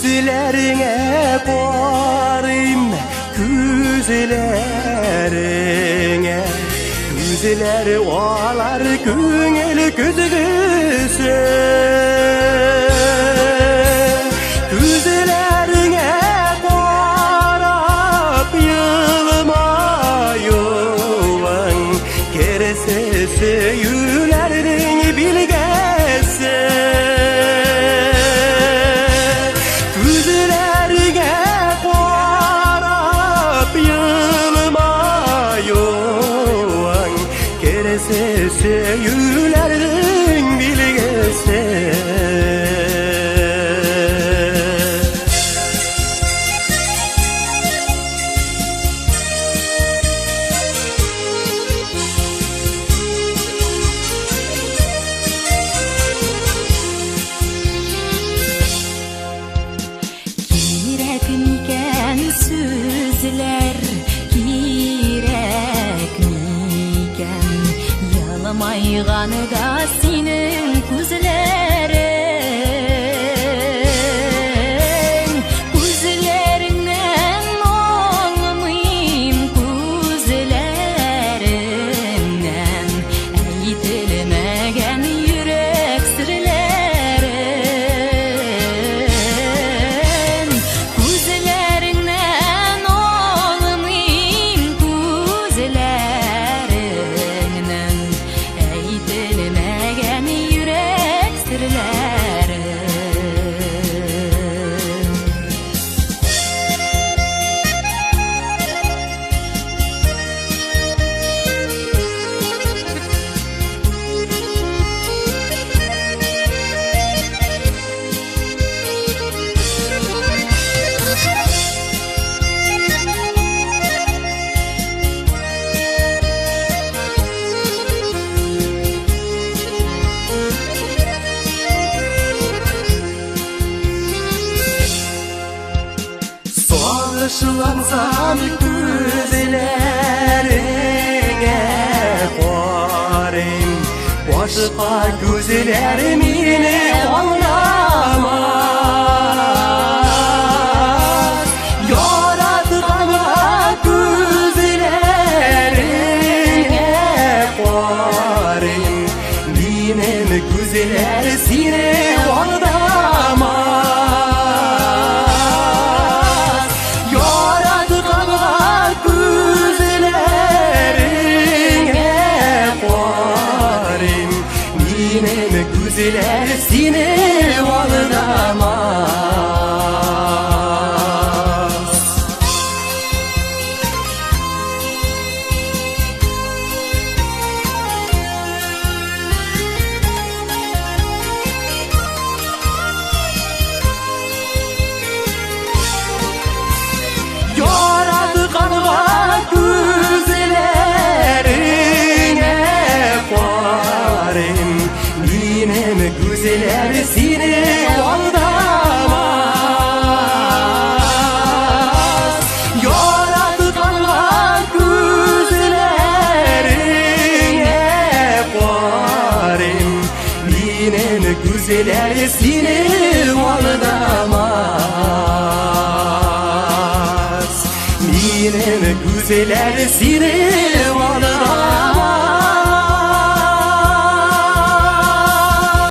Güzlerine varayım, güzlerine. Güzeler olar köngel gözügüsü. Güzlerine varap yılmayıvan, keresesi yülerin bilgesi. Güzlerine varap yılmayıvan, keresesi yülerin bilgesi. Sözler kirek miken, yalamayğanı da senin gözlerin. Gözlerinden olmayayım, gözlerinden eğitilmegen yürek sırların. Gözlerinden olmayayım, gözlerinden eğitilmegen yürek sırların. Bağışlansam güzlerine varayım, başka güzlerim yine anlamaz. Yaratkan'a güzlerine varayım, benim güzeller seni anlamaz. Güzeler seni aldamaz. Yaratkan'a güzellerine varayım, benim güzeller seni aldamaz. Yaratkan'a güzellerine varayım, benim güzeller seni aldamaz. Benim güzeller seni